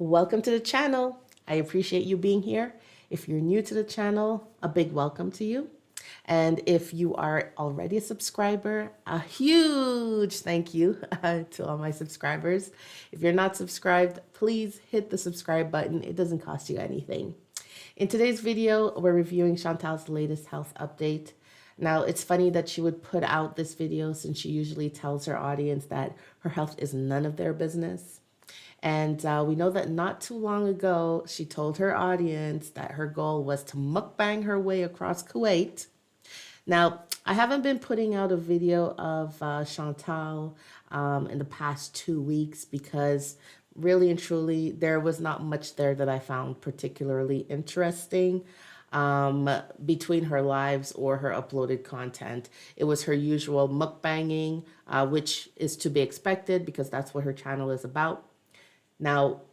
Welcome to the channel. I appreciate you being here. If you're new to the channel, a big welcome to you. And if you are already a subscriber, a huge thank you to all my subscribers. If you're not subscribed, please hit the subscribe button. It doesn't cost you anything. In today's video, we're reviewing Chantal's latest health update. Now, it's funny that she would put out this video since she usually tells her audience that her health is none of their business. And we know that not too long ago, she told her audience that her goal was to mukbang her way across Kuwait. Now, I haven't been putting out a video of Chantal in the past 2 weeks because really and truly, there was not much there that I found particularly interesting between her lives or her uploaded content. It was her usual mukbanging, which is to be expected because that's what her channel is about. Now,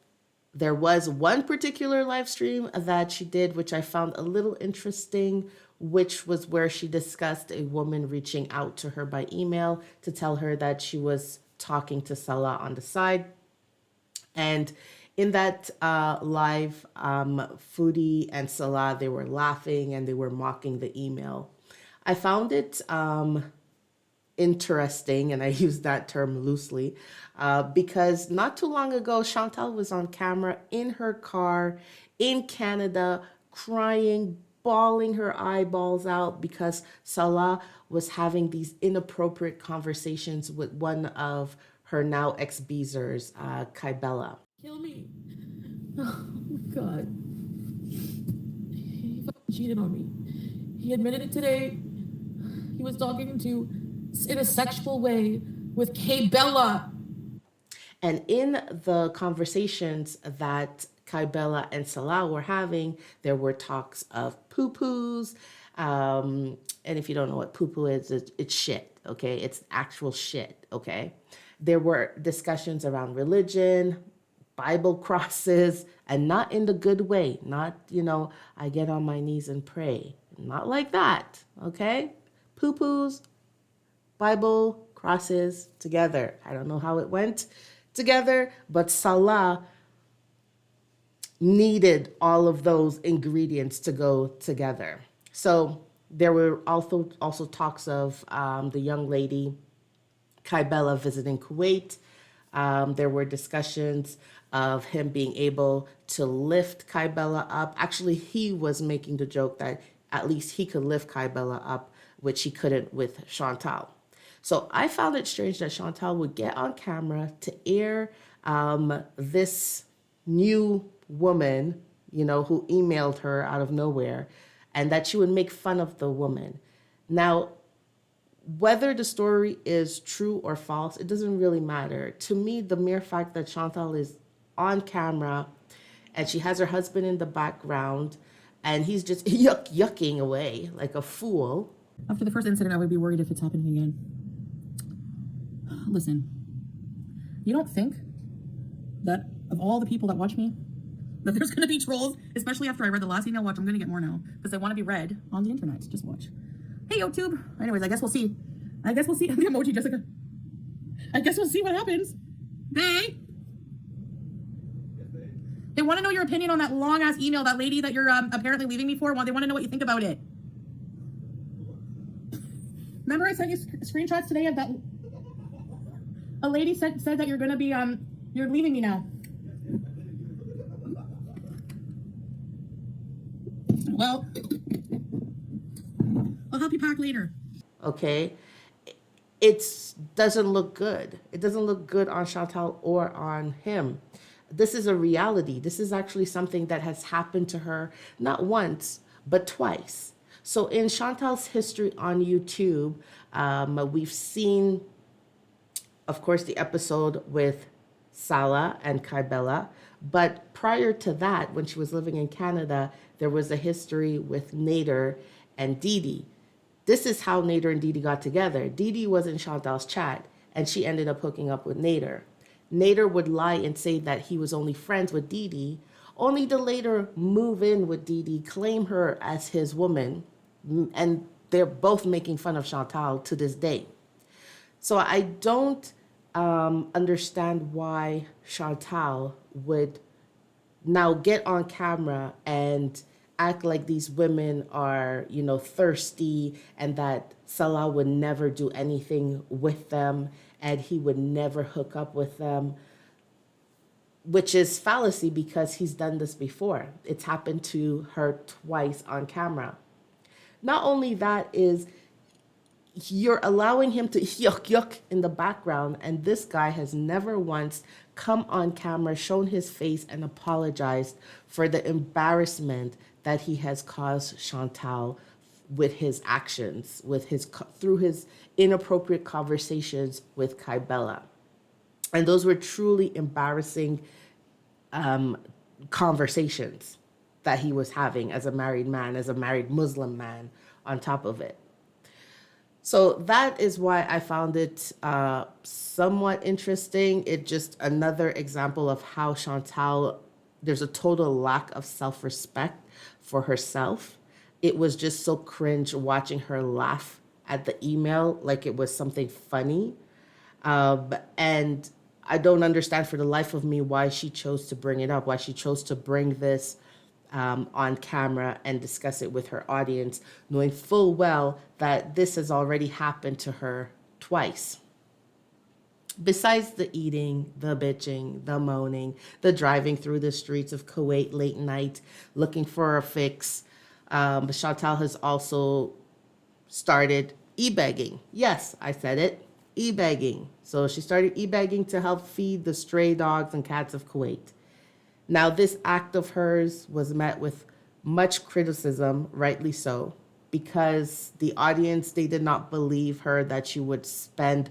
there was one particular live stream that she did, which I found a little interesting, which was where she discussed a woman reaching out to her by email to tell her that she was talking to Salah on the side. And in that live, Foodie and Salah, they were laughing and they were mocking the email. I found it interesting, and I use that term loosely, because not too long ago, Chantal was on camera in her car in Canada, crying, bawling her eyeballs out because Salah was having these inappropriate conversations with one of her now ex-beezers, Kaibella. Kill me. Oh, God. He fucking cheated on me. He admitted it today. He was talking to, in a sexual way, with Kay Bella. And in the conversations that Kaibella and Salah were having, there were talks of poo-poos. And if you don't know what poo-poo is, it's shit, okay? It's actual shit, okay? There were discussions around religion, Bible crosses, and not in the good way. Not, I get on my knees and pray. Not like that, okay? Poo-poos, Bible, crosses, together. I don't know how it went together, but Salah needed all of those ingredients to go together. So there were also talks of the young lady, Kaibella, visiting Kuwait. There were discussions of him being able to lift Kaibella up. Actually, he was making the joke that at least he could lift Kaibella up, which he couldn't with Chantal. So I found it strange that Chantal would get on camera to air this new woman, who emailed her out of nowhere, and that she would make fun of the woman. Now, whether the story is true or false, it doesn't really matter. To me, the mere fact that Chantal is on camera and she has her husband in the background and he's just yucking away like a fool. After the first incident, I would be worried if it's happening again. Listen, you don't think that of all the people that watch me, that there's going to be trolls, especially after I read the last email? Watch, I'm going to get more now because I want to be read on the internet. Just watch. Hey, YouTube. Anyways, I guess we'll see. The emoji, Jessica. I guess we'll see what happens. They want to know your opinion on that long-ass email, that lady that you're apparently leaving me for. They want to know what you think about it. Remember I sent you screenshots today of that? A lady said that you're going to be, you're leaving me now. Well, I'll help you pack later. Okay? It doesn't look good. It doesn't look good on Chantal or on him. This is a reality. This is actually something that has happened to her not once, but twice. So in Chantal's history on YouTube, we've seen, of course, the episode with Salah and Kaibella. But prior to that, when she was living in Canada, there was a history with Nader and Didi. This is how Nader and Didi got together. Didi was in Chantal's chat, and she ended up hooking up with Nader. Nader would lie and say that he was only friends with Didi, only to later move in with Didi, claim her as his woman, and they're both making fun of Chantal to this day. So I don't understand why Chantal would now get on camera and act like these women are, thirsty, and that Salah would never do anything with them and he would never hook up with them, which is fallacy because he's done this before. It's happened to her twice on camera. Not only that is you're allowing him to yuck in the background, and this guy has never once come on camera, shown his face, and apologized for the embarrassment that he has caused Chantal with his actions, through his inappropriate conversations with Kybella. And those were truly embarrassing conversations that he was having as a married man, as a married Muslim man on top of it. So that is why I found it somewhat interesting. It just another example of how Chantal, there's a total lack of self-respect for herself. It was just so cringe watching her laugh at the email like it was something funny. And I don't understand for the life of me why she chose to bring it up, why she chose to bring this on camera and discuss it with her audience, knowing full well that this has already happened to her twice. Besides the eating, the bitching, the moaning, the driving through the streets of Kuwait late night, looking for a fix, Chantal has also started e-begging. Yes, I said it, e-begging. So she started e-begging to help feed the stray dogs and cats of Kuwait. Now, this act of hers was met with much criticism, rightly so, because the audience, they did not believe her that she would spend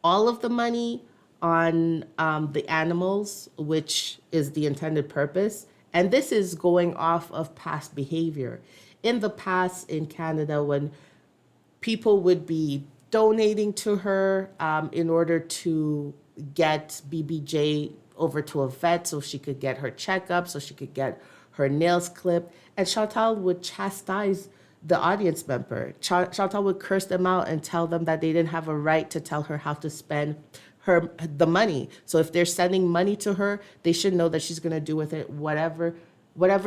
all of the money on the animals, which is the intended purpose. And this is going off of past behavior. In the past in Canada, when people would be donating to her in order to get BBJ over to a vet so she could get her checkup, so she could get her nails clipped. And Chantal would chastise the audience member. Chantal would curse them out and tell them that they didn't have a right to tell her how to spend the money. So if they're sending money to her, they should know that she's going to do with it whatever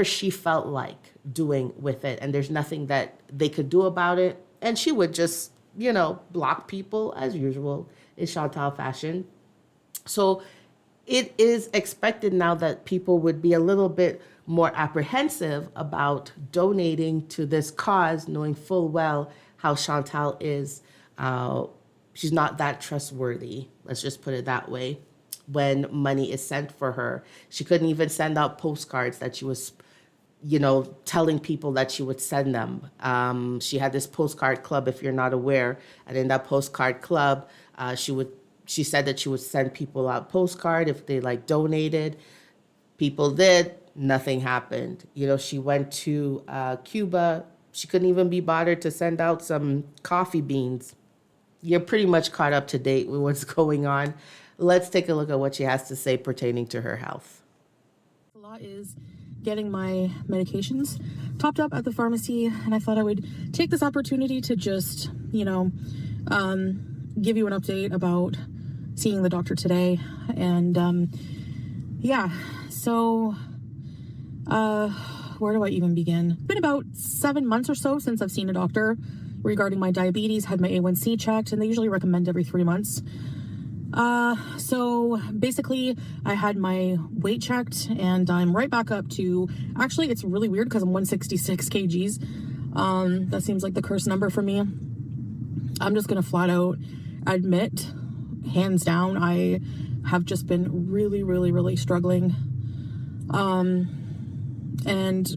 she felt like doing with it. And there's nothing that they could do about it. And she would just, block people as usual in Chantal fashion. So it is expected now that people would be a little bit more apprehensive about donating to this cause, knowing full well how Chantal is. She's not that trustworthy. Let's just put it that way. When money is sent for her, she couldn't even send out postcards that she was, telling people that she would send them. She had this postcard club, if you're not aware, and in that postcard club, she said that she would send people out postcard if they donated. People did, nothing happened. She went to Cuba. She couldn't even be bothered to send out some coffee beans. You're pretty much caught up to date with what's going on. Let's take a look at what she has to say pertaining to her health. A lot is getting my medications topped up at the pharmacy, and I thought I would take this opportunity to just, give you an update about seeing the doctor today. And so where do I even begin? It's been about 7 months or so since I've seen a doctor regarding my diabetes, had my A1C checked, and they usually recommend every 3 months. So basically I had my weight checked and I'm right back up to, actually it's really weird because I'm 166 kgs. That seems like the cursed number for me. I'm just going to flat out admit, hands down, I have just been really, really, really struggling. And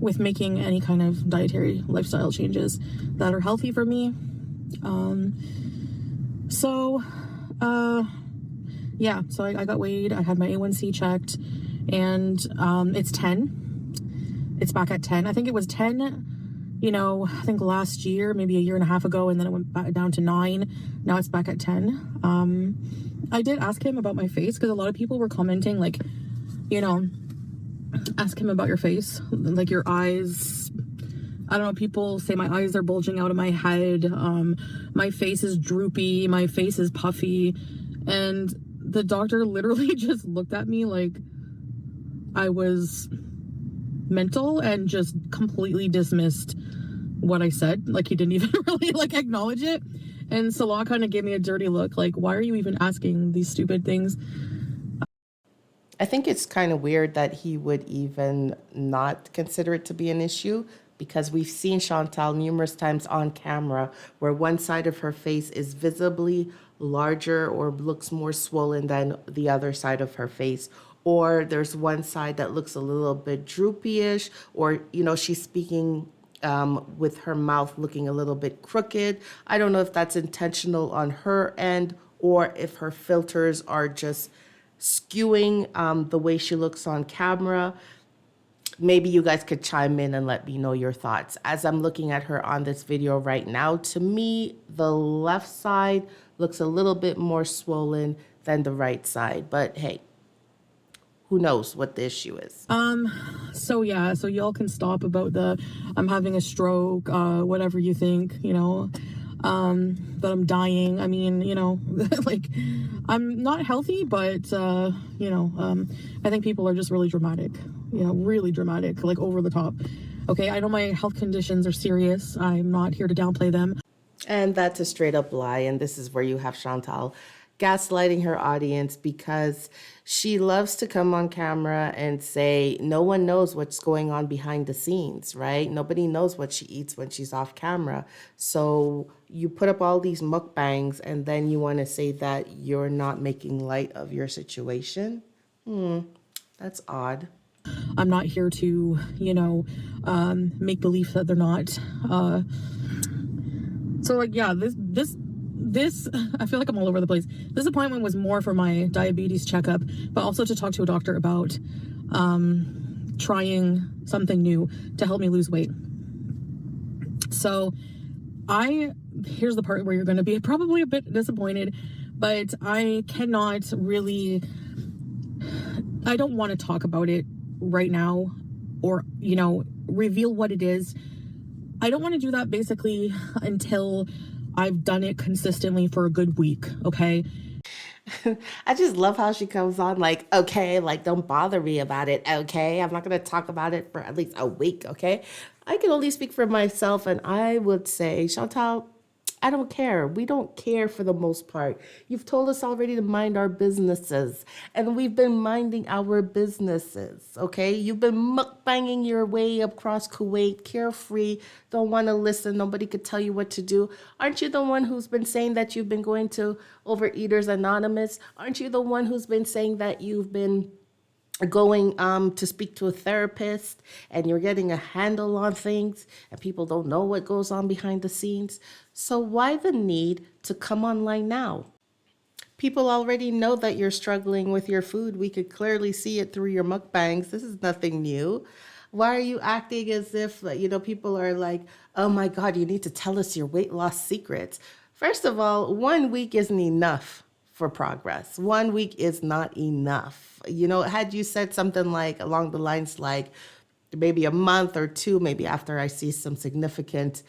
with making any kind of dietary lifestyle changes that are healthy for me. So I got weighed, I had my A1C checked, and it's 10. It's back at 10. I think it was 10, I think last year, maybe a year and a half ago, and then it went back down to 9. Now it's back at 10. I did ask him about my face because a lot of people were commenting, ask him about your face, like your eyes. I don't know, people say my eyes are bulging out of my head. My face is droopy. My face is puffy. And the doctor literally just looked at me like, I was mental and just completely dismissed what I said. Like, he didn't even really like acknowledge it. And Salah kind of gave me a dirty look, like, why are you even asking these stupid things? I think it's kind of weird that he would even not consider it to be an issue, because we've seen Chantal numerous times on camera where one side of her face is visibly larger or looks more swollen than the other side of her face. Or there's one side that looks a little bit droopy-ish, or, she's speaking with her mouth looking a little bit crooked. I don't know if that's intentional on her end or if her filters are just skewing the way she looks on camera. Maybe you guys could chime in and let me know your thoughts. As I'm looking at her on this video right now, to me, the left side looks a little bit more swollen than the right side. But hey, who knows what the issue is. So yeah, so y'all can stop about the I'm having a stroke, whatever you think, that I'm dying. I mean, like, I'm not healthy, but I think people are just really dramatic, really dramatic, like over the top. Okay, I know my health conditions are serious. I'm not here to downplay them. And that's a straight up lie. And this is where you have Chantal gaslighting her audience, because she loves to come on camera and say no one knows what's going on behind the scenes, right? Nobody knows what she eats when she's off camera. So you put up all these mukbangs and then you want to say that you're not making light of your situation. That's odd. I'm not here to, make belief that they're not. So like, yeah, this I feel like I'm all over the place. This appointment was more for my diabetes checkup, but also to talk to a doctor about trying something new to help me lose weight. So here's the part where you're going to be probably a bit disappointed, but I cannot really, I don't want to talk about it right now or, reveal what it is. I don't want to do that basically until I've done it consistently for a good week, okay? I just love how she comes on like, okay, like, don't bother me about it, okay? I'm not going to talk about it for at least a week, okay? I can only speak for myself, and I would say, Chantal, I don't care. We don't care for the most part. You've told us already to mind our businesses, and we've been minding our businesses, okay? You've been mukbanging your way across Kuwait, carefree, don't want to listen. Nobody could tell you what to do. Aren't you the one who's been saying that you've been going to Overeaters Anonymous? Aren't you the one who's been saying that you've been going to speak to a therapist and you're getting a handle on things and people don't know what goes on behind the scenes? So why the need to come online now? People already know that you're struggling with your food. We could clearly see it through your mukbangs. This is nothing new. Why are you acting as if, people are like, oh my God, you need to tell us your weight loss secrets? First of all, 1 week isn't enough for progress. 1 week is not enough. Had you said something like along the lines like maybe a month or two, maybe after I see some significant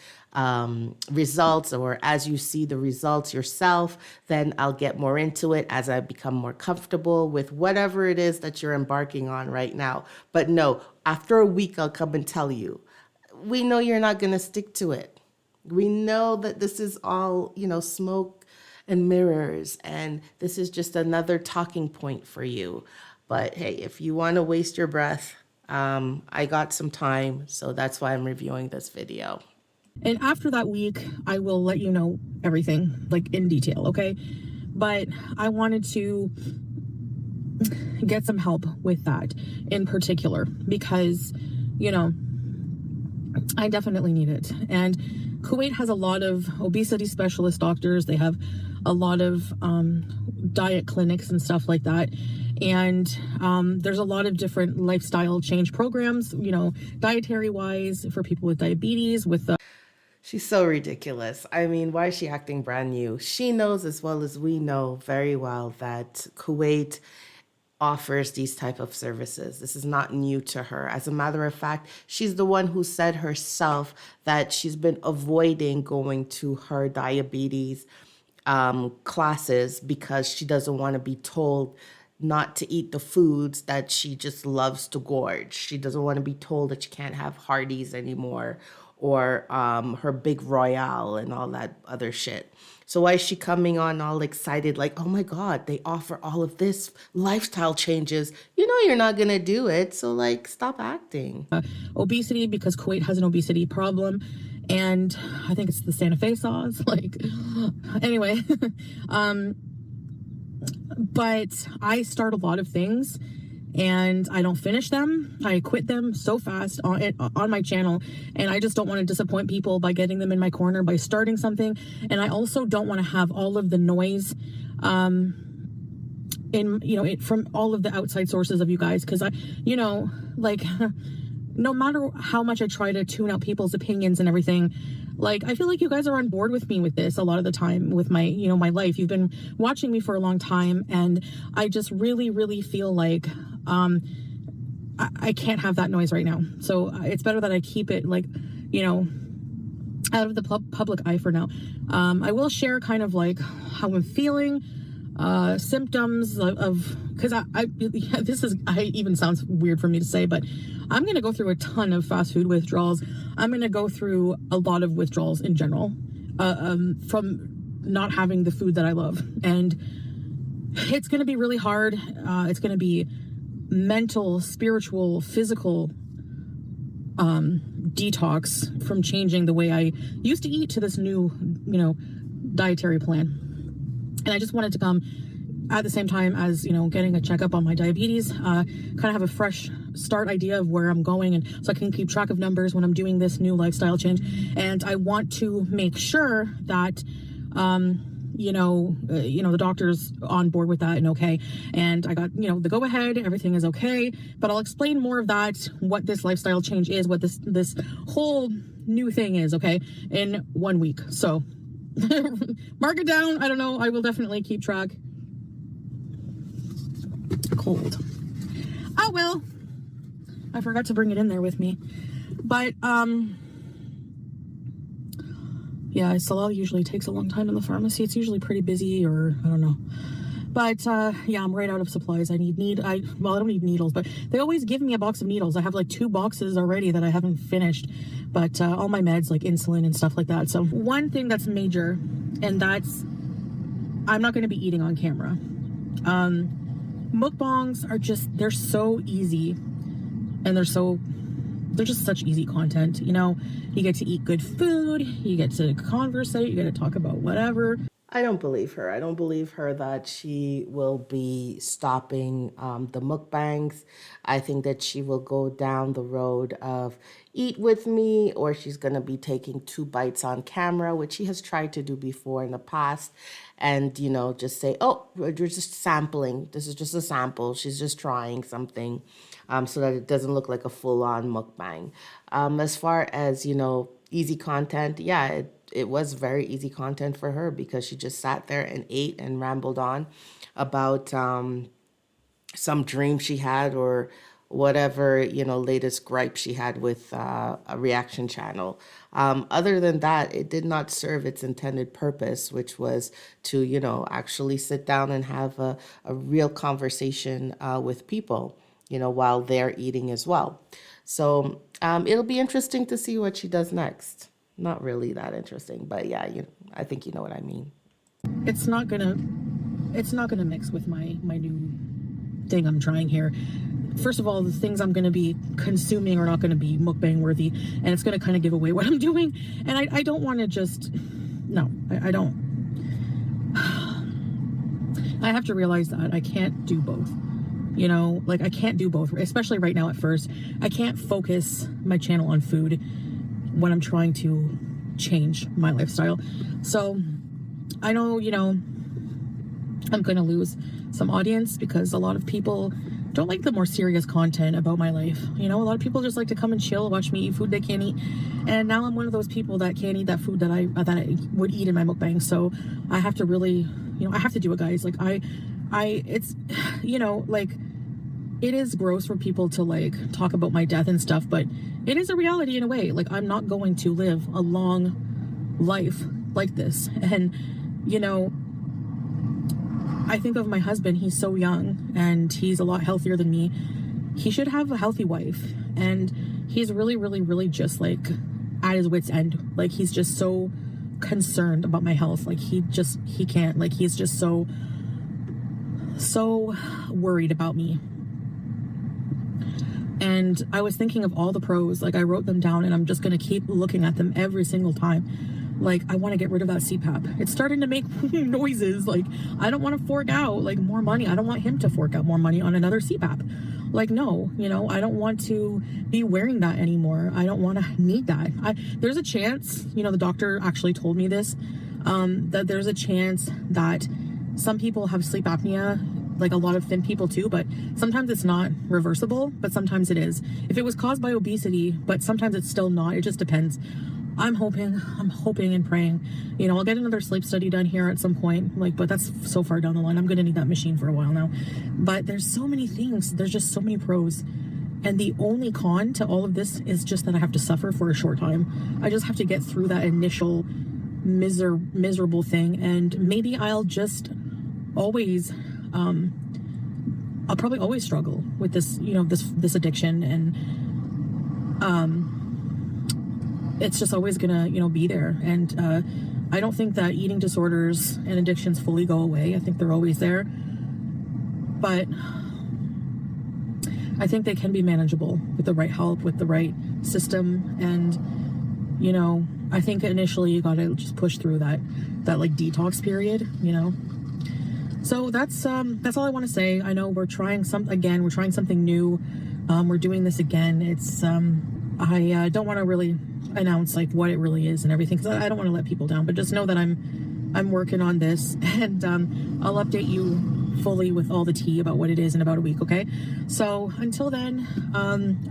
results, or as you see the results yourself, then I'll get more into it as I become more comfortable with whatever it is that you're embarking on right now. But no, after a week, I'll come and tell you. We know you're not going to stick to it. We know that this is all, smoke and mirrors, and this is just another talking point for you. But hey, if you want to waste your breath, I got some time, so that's why I'm reviewing this video. And after that week, I will let you know everything, like in detail, okay? But I wanted to get some help with that in particular because, I definitely need it. And Kuwait has a lot of obesity specialist doctors. They have a lot of diet clinics and stuff like that. And there's a lot of different lifestyle change programs, dietary wise for people with diabetes, with the She's so ridiculous. I mean, why is she acting brand new? She knows as well as we know very well that Kuwait offers these type of services. This is not new to her. As a matter of fact, she's the one who said herself that she's been avoiding going to her diabetes classes because she doesn't want to be told not to eat the foods that she just loves to gorge. She doesn't want to be told that she can't have Hardee's anymore, or her Big Royale and all that other shit. So why is she coming on all excited like, oh my God, they offer all of this lifestyle changes. You know you're not going to do it. So like, stop acting. Obesity, because Kuwait has an obesity problem. And I think it's the Santa Fe sauce. Like, anyway. But I start a lot of things and I don't finish them. I quit them so fast on my channel, and I just don't want to disappoint people by getting them in my corner by starting something. And I also don't want to have all of the noise from all of the outside sources of you guys, because no matter how much I try to tune out people's opinions and everything, like, I feel like you guys are on board with me with this a lot of the time with my, my life. You've been watching me for a long time, and I just really, really feel like I can't have that noise right now. So it's better that I keep it, like, out of the public eye for now. I will share kind of like how I'm feeling, symptoms of because I even sounds weird for me to say, but I'm going to go through a ton of fast food withdrawals. I'm going to go through a lot of withdrawals in general, from not having the food that I love. And it's going to be really hard. It's going to be mental, spiritual, physical, detox from changing the way I used to eat to this new, dietary plan. And I just wanted to come at the same time as, getting a checkup on my diabetes, kind of have a fresh start idea of where I'm going, and so I can keep track of numbers when I'm doing this new lifestyle change. And I want to make sure that, the doctor's on board with that and okay. And I got, the go ahead, everything is okay, but I'll explain more of that, what this lifestyle change is, what this whole new thing is, okay, in 1 week. So mark it down. I don't know. I will definitely keep track. Cold. Oh, well, I forgot to bring it in there with me, but, yeah, Salal usually takes a long time in the pharmacy. It's usually pretty busy, or I don't know. But, yeah, I'm right out of supplies. I don't need needles, but they always give me a box of needles. I have like 2 boxes already that I haven't finished, but, all my meds, like insulin and stuff like that. So one thing that's major, and that's, I'm not going to be eating on camera. Mukbangs are they're so easy, and they're just such easy content. You get to eat good food, you get to conversate, you get to talk about whatever. I don't believe her. I don't believe her that she will be stopping the mukbangs. I think that she will go down the road of eat with me, or she's going to be taking 2 bites on camera, which she has tried to do before in the past. And, just say, oh, we're just sampling. This is just a sample. She's just trying something so that it doesn't look like a full-on mukbang. As far as, easy content, yeah, it was very easy content for her, because she just sat there and ate and rambled on about some dream she had, or whatever, latest gripe she had with a reaction channel. Other than that, it did not serve its intended purpose, which was to, actually sit down and have a real conversation with people, while they're eating as well. So it'll be interesting to see what she does next. Not really that interesting, but yeah, I think you know what I mean. It's not gonna mix with my new thing I'm trying here. First of all, the things I'm gonna be consuming are not gonna be mukbang worthy, and it's gonna kind of give away what I'm doing. And I don't want to just, no, I don't. I have to realize that I can't do both. I can't do both, especially right now at first. I can't focus my channel on food when I'm trying to change my lifestyle. So I know, I'm going to lose some audience, because a lot of people don't like the more serious content about my life. A lot of people just like to come and chill, watch me eat food they can't eat. And now I'm one of those people that can't eat that food that I would eat in my mukbang. So I have to really, I have to do it, guys. Like it's, it is gross for people to like talk about my death and stuff, but it is a reality in a way. Like, I'm not going to live a long life like this. And, I think of my husband, he's so young and he's a lot healthier than me. He should have a healthy wife, and he's really, really, really just like at his wit's end. Like, he's just so concerned about my health. Like, he can't, like, he's just so worried about me. And I was thinking of all the pros. Like, I wrote them down, and I'm just going to keep looking at them every single time. Like, I want to get rid of that CPAP. It's starting to make noises. Like, I don't want to fork out like more money. I don't want him to fork out more money on another CPAP. Like, no, you know, I don't want to be wearing that anymore. I don't want to need that. There's a chance, you know, the doctor actually told me this, that there's a chance that some people have sleep apnea, like a lot of thin people too, but sometimes it's not reversible, but sometimes it is. If it was caused by obesity, but sometimes it's still not, it just depends. I'm hoping and praying, you know, I'll get another sleep study done here at some point, like, but that's so far down the line. I'm going to need that machine for a while now. But there's so many things. There's just so many pros. And the only con to all of this is just that I have to suffer for a short time. I just have to get through that initial miserable thing. And maybe I'll just always, I'll probably always struggle with this, you know, this addiction. And, it's just always gonna, you know, be there. And I don't think that eating disorders and addictions fully go away. I think they're always there, but I think they can be manageable with the right help, with the right system. And, you know, I think initially you gotta just push through that like detox period, you know. So that's all I want to say. I know we're trying something new. We're doing this again. It's I don't want to really announce like what it really is and everything, because I don't want to let people down, but just know that I'm working on this, and I'll update you fully with all the tea about what it is in about a week. Okay, so until then,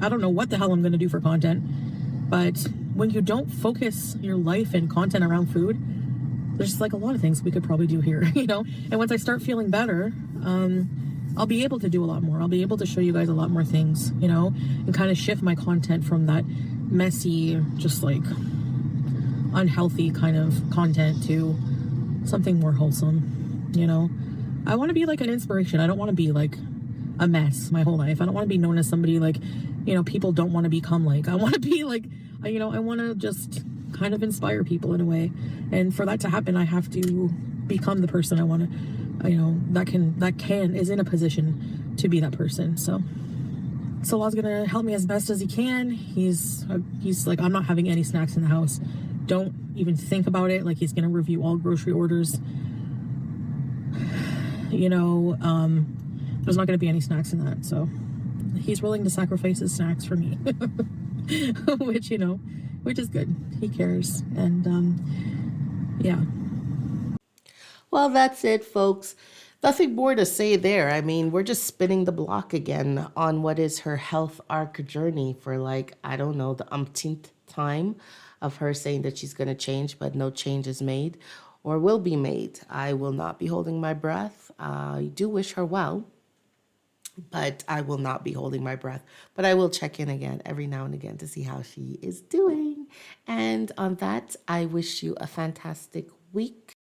I don't know what the hell I'm going to do for content, but when you don't focus your life and content around food, there's like a lot of things we could probably do here, you know. And once I start feeling better, I'll be able to do a lot more. I'll be able to show you guys a lot more things, you know, and kind of shift my content from that messy, just like unhealthy kind of content to something more wholesome, you know. I want to be like an inspiration. I don't want to be like a mess my whole life. I don't want to be known as somebody like, you know, people don't want to become like. I want to be like, you know, I want to just kind of inspire people in a way. And for that to happen, I have to become the person I want to, you know, is in a position to be that person. So Salah's gonna help me as best as he can. He's like, I'm not having any snacks in the house. Don't even think about it. Like, he's gonna review all grocery orders. You know, there's not gonna be any snacks in that. So he's willing to sacrifice his snacks for me, which, you know, which is good. He cares. And yeah. Well, that's it, folks. Nothing more to say there. I mean, we're just spinning the block again on what is her health arc journey for, like, I don't know, the umpteenth time of her saying that she's going to change, but no change is made or will be made. I will not be holding my breath. I do wish her well, but I will not be holding my breath. But I will check in again every now and again to see how she is doing. And on that, I wish you a fantastic week.